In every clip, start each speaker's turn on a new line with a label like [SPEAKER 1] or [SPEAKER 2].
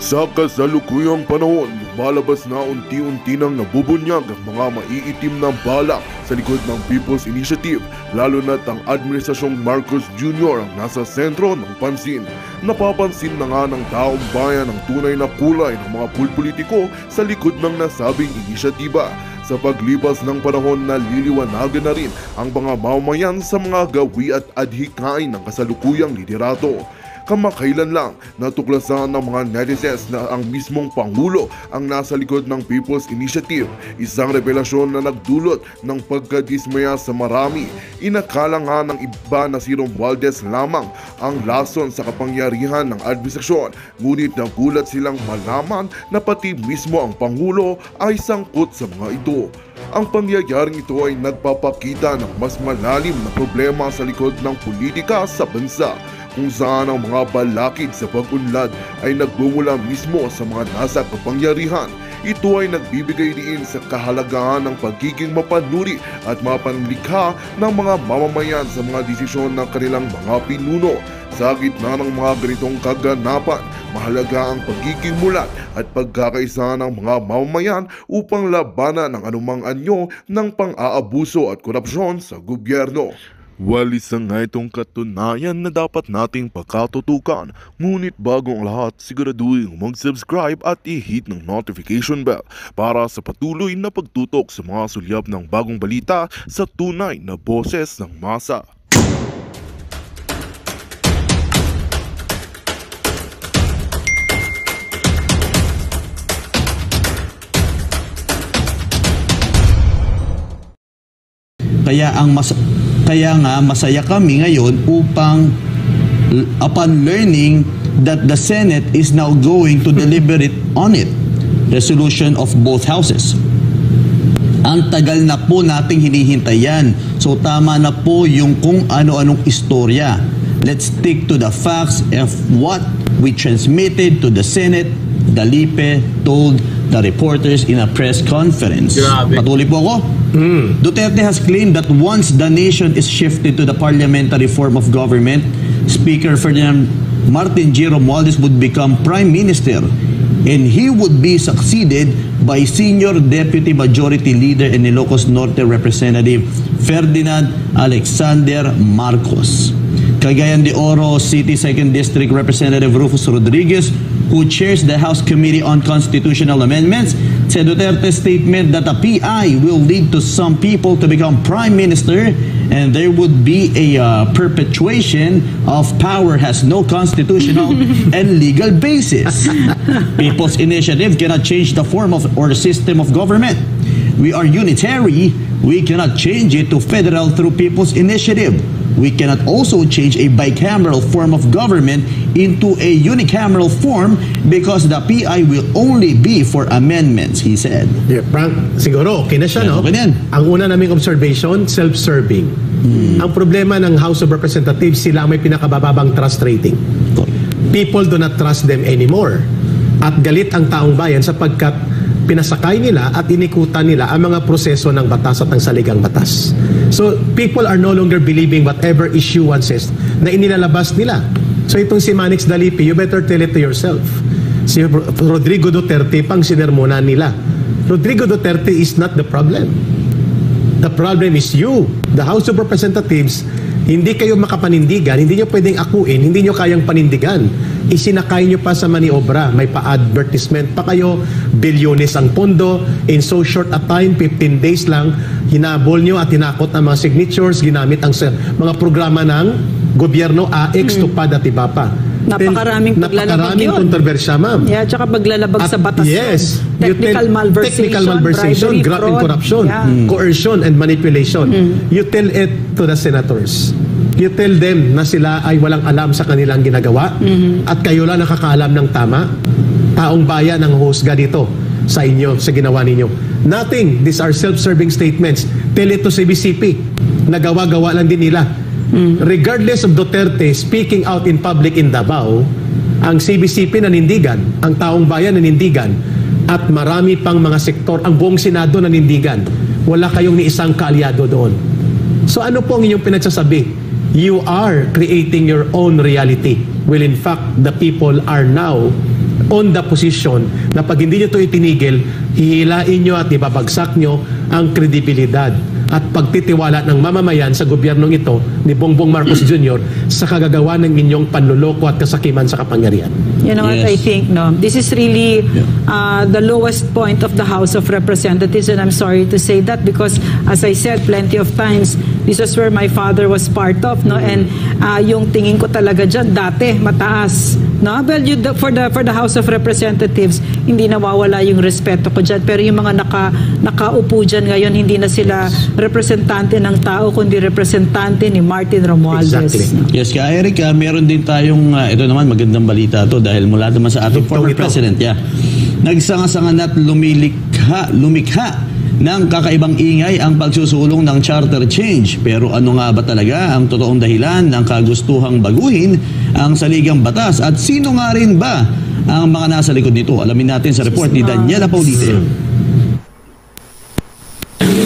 [SPEAKER 1] Sa kasalukuyang panahon, lumalabas na unti-unti nang nabubunyag ang mga maiitim na balak sa likod ng People's Initiative, lalo na't ang Administrasyong Marcos Jr. ang nasa sentro ng pansin. Napapansin na nga ng taong bayan ang tunay na kulay ng mga politiko sa likod ng nasabing inisyatiba. Sa paglipas ng panahon, naliliwanagan na rin ang mga mamamayan sa mga gawi at adhikain ng kasalukuyang liderato. Kamakailan lang, natuklasan ng mga netizens na ang mismong Pangulo ang nasa likod ng People's Initiative, isang revelasyon na nagdulot ng pagkadismaya sa marami. Inakala nga ng iba na si Romualdez lamang ang lason sa kapangyarihan ng administrasyon, ngunit nagulat silang malaman na pati mismo ang Pangulo ay sangkot sa mga ito. Ang pangyayaring ito ay nagpapakita ng mas malalim na problema sa likod ng politika sa bansa, kung saan ang mga balakid sa pag-unlad ay nagmumula mismo sa mga nasa kapangyarihan. Ito ay nagbibigay din sa kahalagahan ng pagiging mapanuri at mapanlikha ng mga mamamayan sa mga desisyon ng kanilang mga pinuno. Sa gitna ng mga ganitong kaganapan, mahalaga ang pagiging mulat at pagkakaisa ng mga mamamayan upang labanan ang anumang anyo ng pang-aabuso at korupsyon sa gobyerno. Isa nga itong katunayan na dapat nating pagkatutukan. Ngunit bago ang lahat, siguraduhin mag-subscribe at i-hit ng notification bell para sa patuloy na pagtutok sa mga sulyap ng bagong balita sa tunay na boses ng masa.
[SPEAKER 2] Kaya nga masaya kami ngayon upon learning that the Senate is now going to deliberate on it, resolution of both houses. Ang tagal na po nating hinihintay yan. So tama na po yung kung ano-anong istorya. Let's stick to the facts of what we transmitted to the Senate, Dalipe told the reporters in a press conference.
[SPEAKER 3] Grabe.
[SPEAKER 2] Patuloy po ako. Duterte has claimed that once the nation is shifted to the parliamentary form of government, Speaker Ferdinand Martin G. Romualdez would become Prime Minister, and he would be succeeded by Senior Deputy Majority Leader and Ilocos Norte Representative Ferdinand Alexander Marcos. Cagayan de Oro City 2nd District Representative Rufus Rodriguez, who chairs the House Committee on Constitutional Amendments, said Duterte's statement that a PI will lead to some people to become Prime Minister and there would be a perpetuation of power has no constitutional and legal basis. People's Initiative cannot change the form of or system of government. We are unitary. We cannot change it to federal through People's Initiative. We cannot also change a bicameral form of government into a unicameral form because the PI will only be for amendments, he said.
[SPEAKER 3] Yeah, Frank, siguro okay na siya, no?
[SPEAKER 2] Okay na yan.
[SPEAKER 3] Ang una naming observation, self-serving. Ang problema ng House of Representatives, sila may pinakabababang trust rating. People do not trust them anymore. At galit ang taong bayan sapagkat pinasakay nila at inikutan nila ang mga proseso ng batas at ng saligang batas. So, people are no longer believing whatever issue one says na inilalabas nila. So, itong si Manix Dalipi, you better tell it to yourself. Si Rodrigo Duterte, pang sinermonan nila. Rodrigo Duterte is not the problem. The problem is you, the House of Representatives. Hindi kayo makapanindigan, hindi nyo pwedeng akuin, hindi nyo kayang panindigan. Isinakay nyo pa sa maniobra, may pa-advertisement pa kayo, bilyones ang pondo, in so short a time, 15 days lang, hinabol nyo at hinakot ang mga signatures, ginamit ang mga programa ng gobyerno, AX, tupad at iba pa.
[SPEAKER 4] Napakaraming paglalabag yun.
[SPEAKER 3] Kontrobersya, ma'am.
[SPEAKER 4] Yeah, tsaka paglalabag sa batas
[SPEAKER 3] yes,
[SPEAKER 4] yun. Technical malversation,
[SPEAKER 3] graft and
[SPEAKER 4] fraud,
[SPEAKER 3] corruption, coercion and manipulation. You tell it to the senators. You tell them na sila ay walang alam sa kanilang ginagawa at kayo lang nakakaalam ng tama. Taong bayan ang husga dito sa inyo, sa ginawa ninyo. Nothing. These are self-serving statements. Tell it to CBCP. Nagawa-gawa lang din nila. Regardless of Duterte speaking out in public in Davao, ang CBCP nanindigan, ang taong bayan nanindigan, at marami pang mga sektor, ang buong Senado nanindigan. Wala kayong ni isang kaalyado doon. So ano po ang inyong pinagsasabi? You are creating your own reality. Well, in fact, the people are now on the position na pag hindi nyo ito itinigil, hihilain nyo at ibabagsak nyo ang kredibilidad at pagtitiwala ng mamamayan sa gobyernong ito ni Bongbong Marcos Jr. sa kagagawa ng inyong panluloko at kasakiman sa kapangyarihan.
[SPEAKER 4] You know what I think, no? This is really the lowest point of the House of Representatives, and I'm sorry to say that because, as I said plenty of times, this is where my father was part of, no? And yung tingin ko talaga dyan, dati, mataas, no? Well, for the House of Representatives, hindi nawawala yung respeto ko dyan, pero yung mga nakaupo dyan ngayon, hindi na sila representante ng tao, kundi representante ni Martin Romualdez.
[SPEAKER 3] Exactly.
[SPEAKER 4] No?
[SPEAKER 2] Yes, ka Eric, meron din tayong, ito naman, magandang balita to dahil mula naman sa ating former president, nagsangasangan at lumikha ng kakaibang ingay ang pagsusulong ng charter change. Pero ano nga ba talaga ang totoong dahilan ng kagustuhang baguhin ang saligang batas at sino nga rin ba ang mga nasa likod nito? Alamin natin sa report ni Daniela Paulite.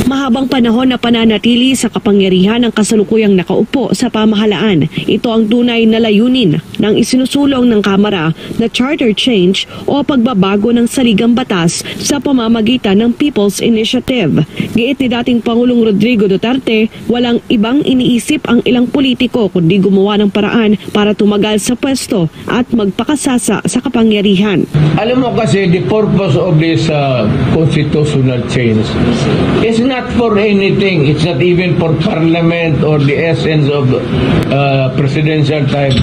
[SPEAKER 5] Mahabang panahon na pananatili sa kapangyarihan ng kasalukuyang nakaupo sa pamahalaan. Ito ang tunay na layunin ng isinusulong ng Kamara na charter change o pagbabago ng saligang batas sa pamamagitan ng People's Initiative. Giit ni dating Pangulong Rodrigo Duterte, walang ibang iniisip ang ilang politiko kundi gumawa ng paraan para tumagal sa pwesto at magpakasasa sa kapangyarihan.
[SPEAKER 6] Alam mo kasi, the purpose of this constitutional change is not for anything. It's not even for parliament or the essence of presidential type.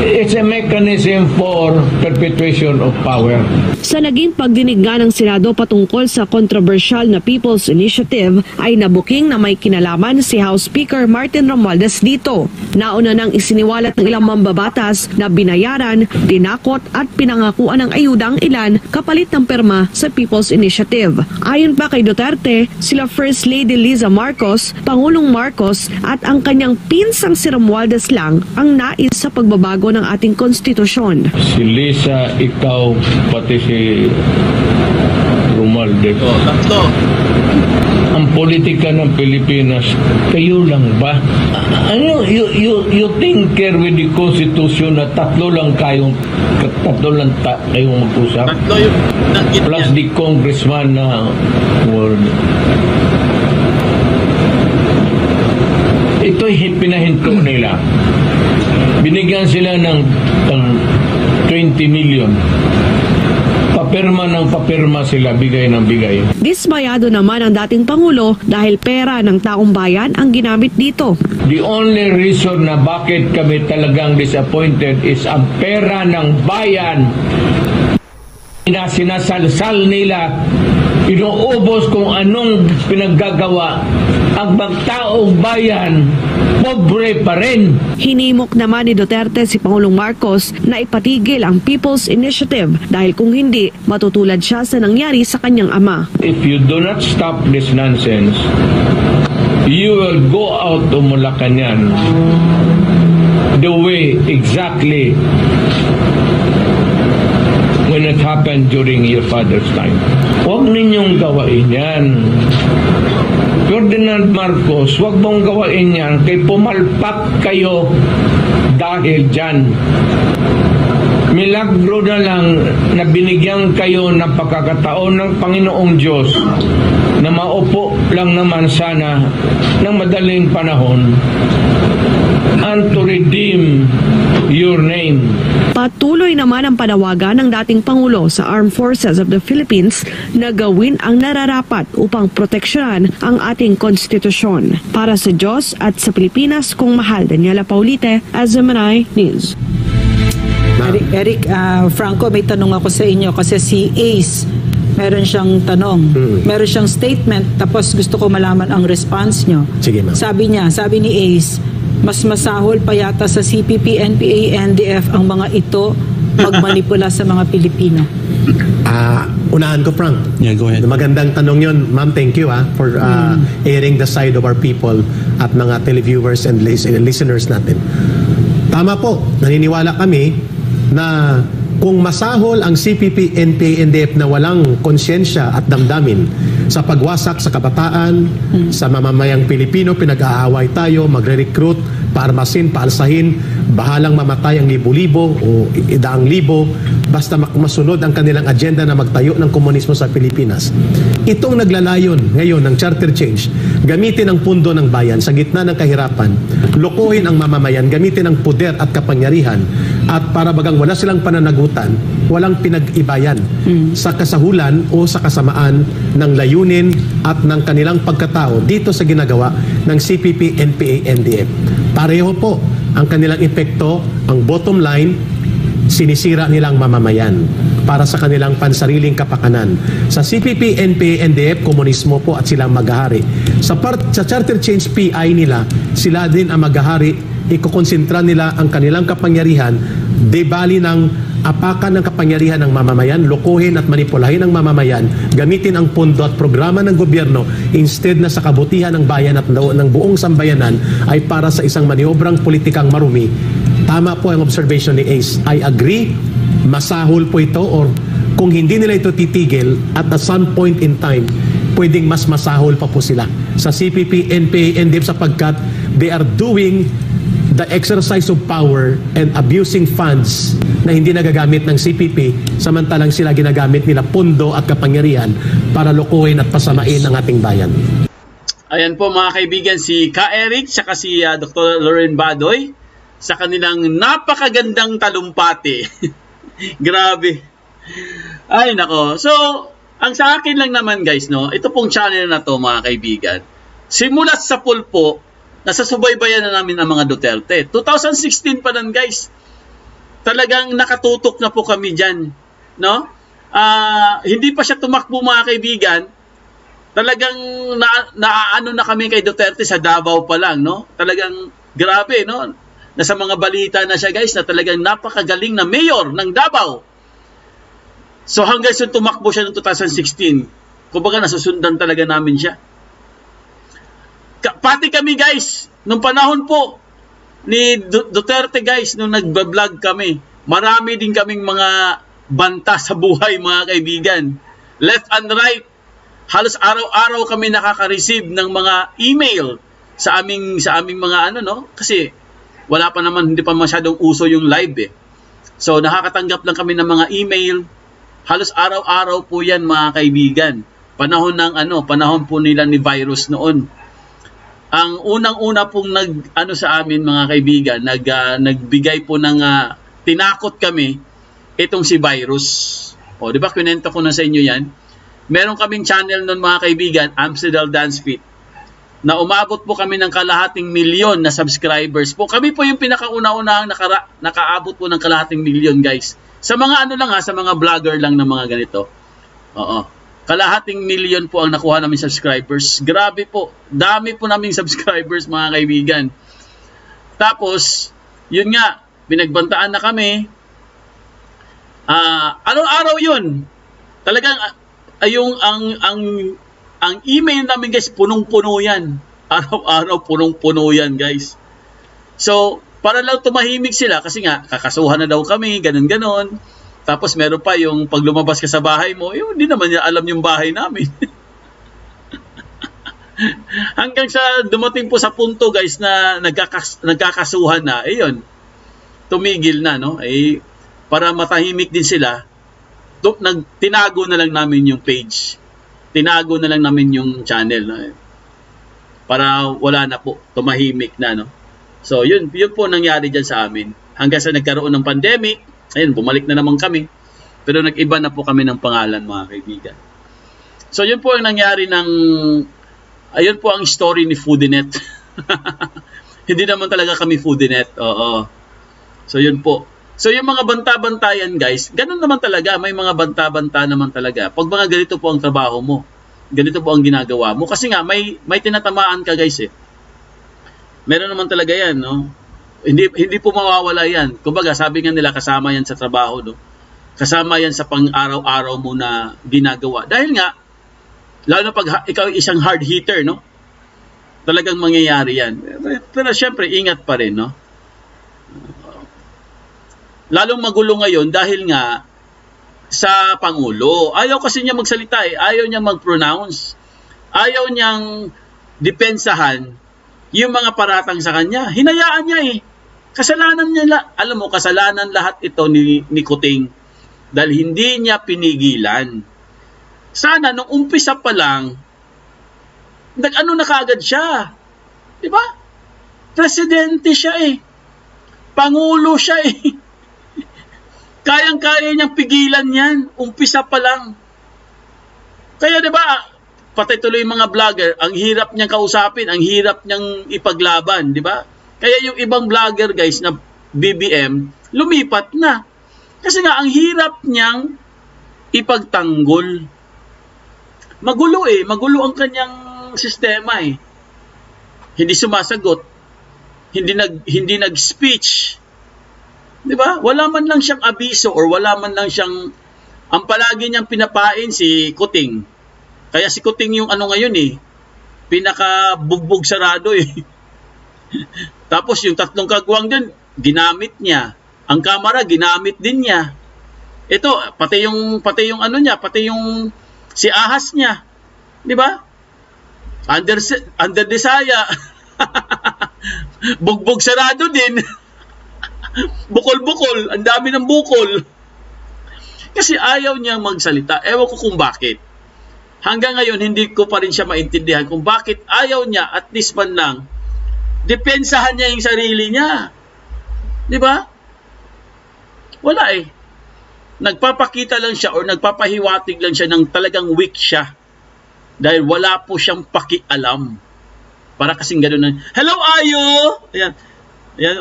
[SPEAKER 6] It's a mechanism for perpetuation of power.
[SPEAKER 5] Sa naging pagdinig nga ng Senado patungkol sa kontrobersyal na People's Initiative ay nabuking na may kinalaman si House Speaker Martin Romualdez dito. Nauna nang isiniwalat ng ilang mambabatas na binayaran, dinakot at pinangakuan ng ayudang ilan kapalit ng perma sa People's Initiative. Ayon pa kay Duterte, sila First Lady Liza Marcos, Pangulong Marcos at ang kanyang pinsang si Romualdez lang ang nais sa pagbabago ng ating konstitusyon.
[SPEAKER 6] Si Liza, ikaw, pati si Romualdez. Ang politika ng Pilipinas, kayo lang ba? Ano, you tinker with the Constitution na tatlo lang kayong mag-usap? Plus the congressman na ito'y pinahinto nila. Binigyan sila ng 20 million. Papirma ng papirma sila, bigay ng bigay.
[SPEAKER 5] Dismayado naman ang dating Pangulo dahil pera ng taong bayan ang ginamit dito.
[SPEAKER 6] The only reason na bakit kami talagang disappointed is ang pera ng bayan. Sinasalsal nila, inuubos kung anong pinaggagawa. Ang magtaong bayan, pobre pa rin.
[SPEAKER 5] Hinimok naman ni Duterte si Pangulong Marcos na ipatigil ang People's Initiative dahil kung hindi, matutulad siya sa nangyari sa kanyang ama.
[SPEAKER 6] If you do not stop this nonsense, you will go out of Malacanang the way exactly when it happened during your father's time. Huwag ninyong gawain yan. Ferdinand Marcos, huwag mong gawain yan kay pumalpak kayo dahil dyan. Milagro na lang na binigyan kayo ng pagkakataon ng Panginoong Diyos na maupo lang naman sana ng madaling panahon and to redeem your name.
[SPEAKER 5] Patuloy naman ang panawagan ng dating Pangulo sa Armed Forces of the Philippines na gawin ang nararapat upang proteksyonan ang ating konstitusyon. Para sa Diyos at sa Pilipinas, kung mahal, Daniela Paulite, SMNI News.
[SPEAKER 4] Eric, Franco, may tanong ako sa inyo kasi si Ace, meron siyang tanong, meron siyang statement, tapos gusto ko malaman ang response nyo.
[SPEAKER 3] Sige, ma'am.
[SPEAKER 4] Sabi ni Ace, mas masahol pa yata sa CPP, NPA, NDF ang mga ito magmanipula sa mga Pilipino.
[SPEAKER 3] Unahan ko, Frank.
[SPEAKER 2] Yeah, go ahead.
[SPEAKER 3] Magandang tanong yun. Ma'am, thank you for airing the side of our people at mga televiewers and listeners natin. Tama po, naniniwala kami na kung masahol ang CPP, NPA, NDF na walang konsyensya at damdamin sa pagwasak sa kabataan, sa mamamayang Pilipino, pinag-aaway tayo, magre-recruit, paarmasin, paalsahin, bahalang mamatay ang libo-libo o daang libo basta masunod ang kanilang agenda na magtayo ng komunismo sa Pilipinas. Itong naglalayon ngayon ng charter change, gamitin ang pundo ng bayan sa gitna ng kahirapan, lokohin ang mamamayan, gamitin ang puder at kapangyarihan, at para bagang wala silang pananagutan, walang pinag-ibayan sa kasahulan o sa kasamaan ng layunin at ng kanilang pagkatao dito sa ginagawa ng CPP, NPA, NDF. Pareho po ang kanilang epekto, ang bottom line, sinisira nilang mamamayan para sa kanilang pansariling kapakanan. Sa CPP, NPA, NDF, komunismo po at silang maghahari. Sa charter change PI nila, sila din ang maghahari, ikokonsentra nila ang kanilang kapangyarihan, debali ng apakan ng kapangyarihan ng mamamayan, lokohin at manipulahin ang mamamayan, gamitin ang pondo at programa ng gobyerno instead na sa kabutihan ng bayan at ng buong sambayanan ay para sa isang maniobrang politikang marumi. Tama po ang observation ni Ace. I agree, masahol po ito, or kung hindi nila ito titigil at at some point in time, pwedeng mas masahol pa po sila sa CPP, NPA, NDF sapagkat they are doing the exercise of power and abusing funds na hindi nagagamit ng CPP, samantalang sila ginagamit nila pondo at kapangyarihan para lokohin at pasamain ang ating bayan.
[SPEAKER 7] Ayan po mga kaibigan, si Ka Eric saka si Dr. Loren Badoy sa kanilang napakagandang talumpati. Grabe. Ay nako. So, ang sa akin lang naman guys, no, ito pong channel na to mga kaibigan, simulat sa pulpo, nasa subaybayan na namin ang mga Duterte. 2016 pa lang guys. Talagang nakatutok na po kami dyan. No? Hindi pa siya tumakbo mga kaibigan. Talagang naaano na kami kay Duterte sa Davao pa lang. No? Talagang grabe. No? Nasa mga balita na siya guys na talagang napakagaling na mayor ng Davao. So hanggang sa tumakbo siya noong 2016, kumbaga nasusundan talaga namin siya. Pati kami guys, nung panahon po ni Duterte guys, nung nagbablog kami, marami din kaming mga banta sa buhay mga kaibigan. Left and right, halos araw-araw kami nakaka-receive ng mga email sa aming mga ano no, kasi wala pa naman, hindi pa masyadong uso yung live eh. So nakakatanggap lang kami ng mga email, halos araw-araw po yan mga kaibigan. Panahon po nila ni virus noon. Ang unang-una pong sa amin mga kaibigan, nagbigay po ng tinakot kami itong si virus. O, di ba kwento ko na sa inyo yan? Meron kaming channel noon mga kaibigan, Amsterdam Dance Fit, na umabot po kami ng kalahating milyon na subscribers po. Kami po yung pinakauna-unahang nakaabot po ng kalahating milyon guys. Sa mga sa mga vlogger lang na mga ganito. Oo. Kalahating milyon po ang nakuha namin subscribers. Grabe po. Dami po naming subscribers mga kaibigan. Tapos, yun nga, binagbantaan na kami. Araw-araw yun. Talagang, ang email namin guys, punong-puno yan. Araw-araw, punong-puno yan guys. So, para lang tumahimik sila, kasi nga, kakasuhan na daw kami, ganun-ganon. Tapos meron pa yung pag lumabas ka sa bahay mo, hindi naman niya alam yung bahay namin. Hanggang sa dumating po sa punto guys na nagkakasuhan na, tumigil na, no? Para matahimik din sila, tinago na lang namin yung page. Tinago na lang namin yung channel. No? Para wala na po, tumahimik na, no? So yun po nangyari dyan sa amin. Hanggang sa nagkaroon ng pandemic, ayun, bumalik na naman kami. Pero nag-iba na po kami ng pangalan mga kaibigan. So yun po ang nangyari ayun po ang story ni Foodinet. Hindi naman talaga kami Foodinet. Oo. So yun po. So yung mga banta-bantayan guys, ganun naman talaga. May mga banta-banta naman talaga. Pag mga ganito po ang trabaho mo, ganito po ang ginagawa mo. Kasi nga may tinatamaan ka guys eh. Meron naman talaga yan, no? Hindi po mawawala yan. Kumbaga, sabi nga nila, kasama yan sa trabaho, no? Kasama yan sa pang-araw-araw mo na ginagawa. Dahil nga, lalo na pag ikaw isang hard hitter, no? Talagang mangyayari yan. Pero syempre, ingat pa rin, no? Lalong magulo ngayon dahil nga sa Pangulo. Ayaw kasi niya magsalita eh. Ayaw niya mag-pronounce. Ayaw niyang depensahan yung mga paratang sa kanya. Hinayaan niya eh. Kasalanan niya, alam mo, kasalanan lahat ito ni Kuting dahil hindi niya pinigilan. Sana nung umpisa pa lang, nag-ano na kaagad siya. Di ba? Presidente siya eh. Pangulo siya eh. Kayang-kaya niyang pigilan yan. Umpisa pa lang. Kaya di ba, pati tuloy yung mga vlogger, ang hirap niyang kausapin, ang hirap niyang ipaglaban, di ba? Kaya yung ibang vlogger guys na BBM, lumipat na. Kasi nga, ang hirap niyang ipagtanggol. Magulo eh. Magulo ang kanyang sistema eh. Hindi sumasagot. Hindi nag-speech. Di ba? Wala man lang siyang abiso or wala man lang siyang... Ang palagi niyang pinapain si Kuting. Kaya si Kuting yung ano ngayon eh. Pinaka-bugbog sarado eh. Tapos yung 3 kagwang din, ginamit niya. Ang kamera, ginamit din niya. Ito, pati yung ano niya, pati yung si ahas niya. Di ba? Under Desaya. Bugbog sarado din. Bukol-bukol. Ang dami ng bukol. Kasi ayaw niyang magsalita. Ewan ko kung bakit. Hanggang ngayon, hindi ko pa rin siya maintindihan kung bakit ayaw niya, at least man lang, depensahan niya yung sarili niya. Di ba? Wala eh. Nagpapakita lang siya or nagpapahiwatig lang siya ng talagang weak siya. Dahil wala po siyang pakialam. Para kasing gano'n na, hello Ayo! Ayan. Ayan,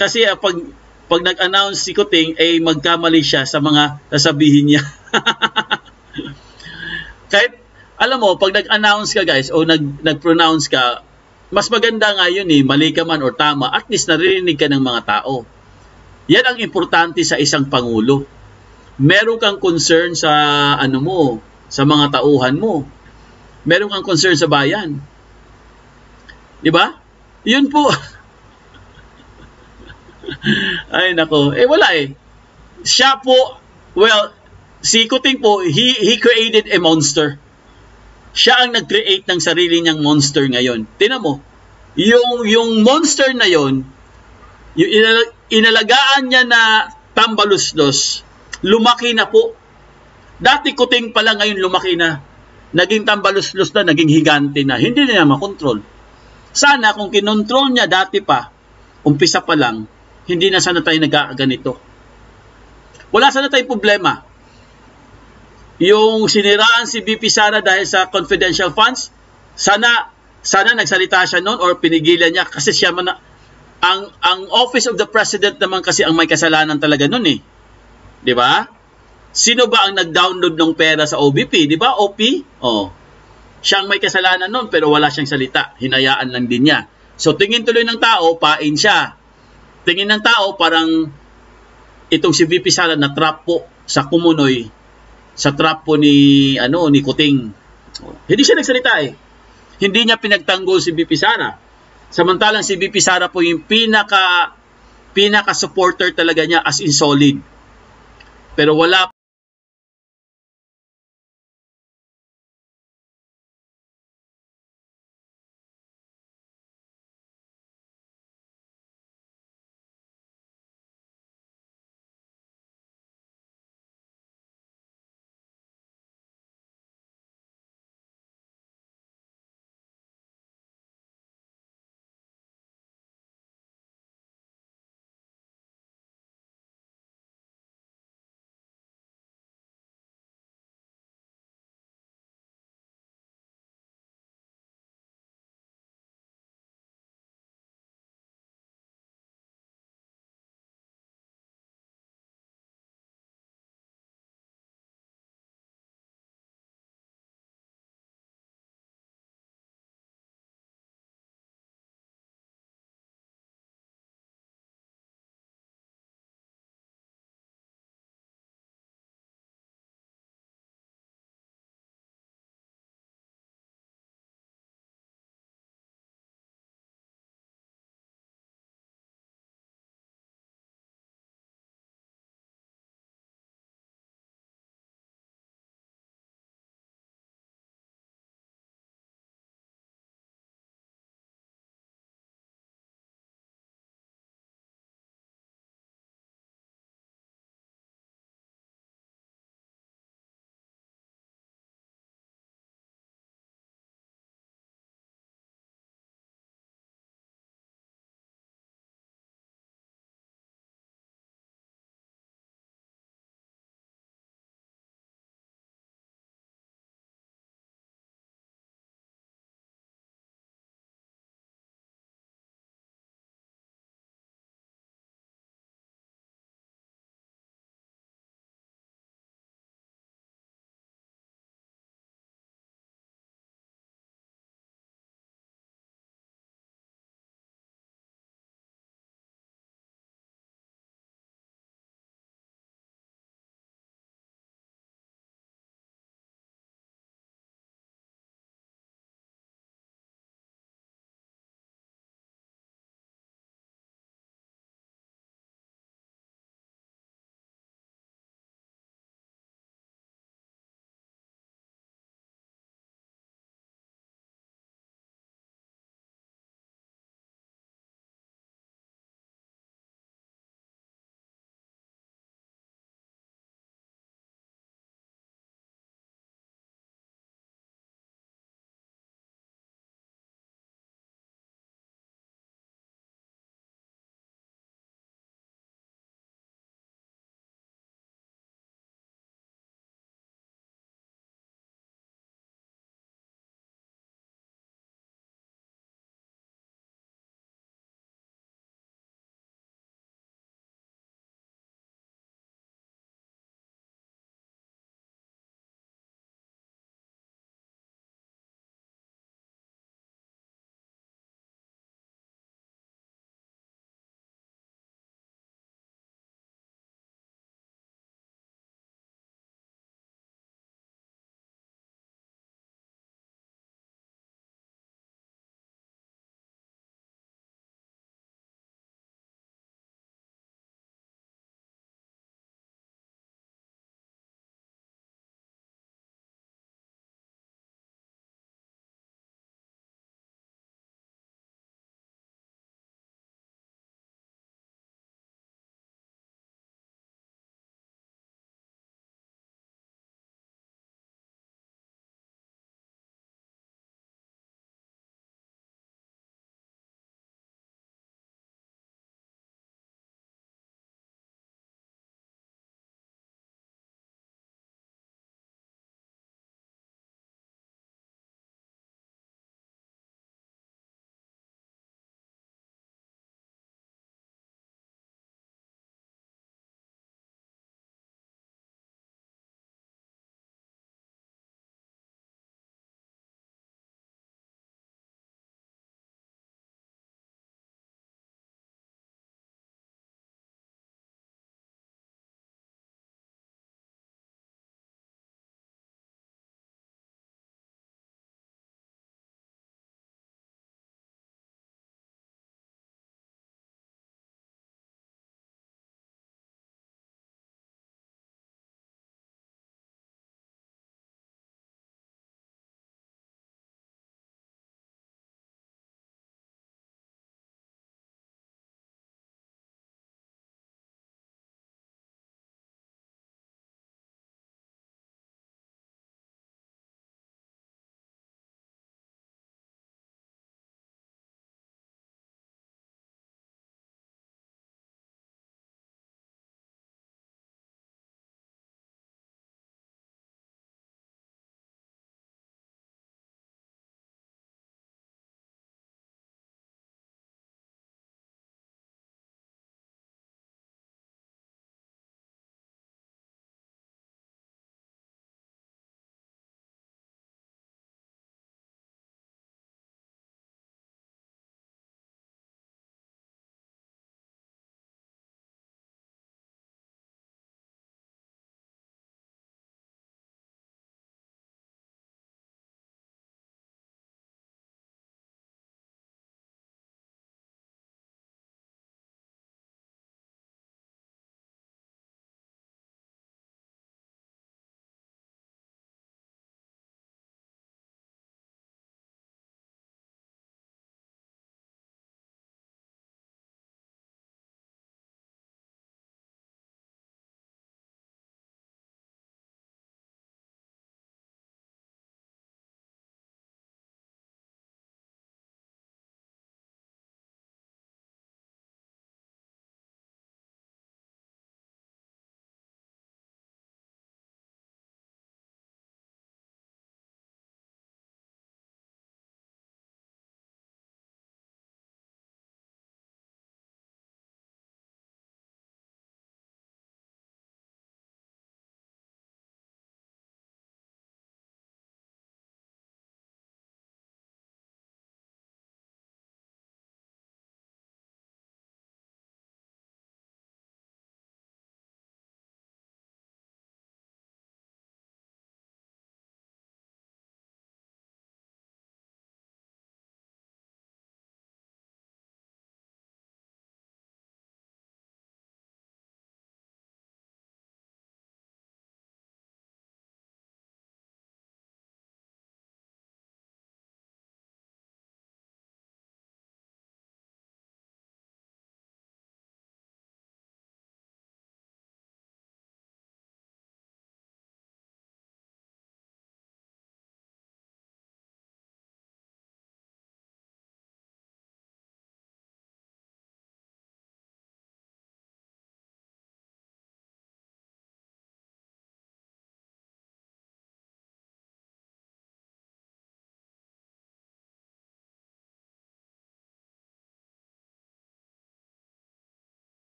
[SPEAKER 7] kasi pag nag-announce si Kuting, magkamali siya sa mga sasabihin niya. Kahit, alam mo, pag nag-announce ka guys, o nag-pronounce ka, mas maganda nga yun eh, mali ka man or tama, at least naririnig ka ng mga tao. Yan ang importante sa isang pangulo. Meron kang concern sa ano mo, sa mga tauhan mo. Meron kang concern sa bayan. Di ba? Yun po. Ay nako. Wala eh. Siya po, well, si Kuting po, he created a monster. Siya ang nag-create ng sarili niyang monster ngayon. Tingnan mo, yung monster na yon, yung inalagaan niya na tambaluslos, lumaki na po. Dati Kuting pala, ngayon lumaki na. Naging tambaluslos na, naging higante na. Hindi na niya makontrol. Sana kung kinontrol niya dati pa, umpisa pa lang, hindi na sana tayo nagkaganito. Wala sana tayong problema. Yung siniraan si BP Sara dahil sa confidential funds, sana nagsalita siya noon or pinigilan niya kasi siya man ang Office of the President naman kasi ang may kasalanan talaga noon eh. 'Di ba? Sino ba ang nag-download ng pera sa OBP, 'di ba? OP? Oh. Siya ang may kasalanan noon pero wala siyang salita. Hinayaan lang din niya. So tingin tuloy ng tao, pain siya. Tingin ng tao parang itong si BP Sara na trap po sa Kumunoy, sa trap po ni Kuting. Hindi siya nagsalita eh. Hindi niya pinagtanggol si BP Sara. Samantalang si BP Sara po yung pinaka supporter talaga niya as in solid. Pero wala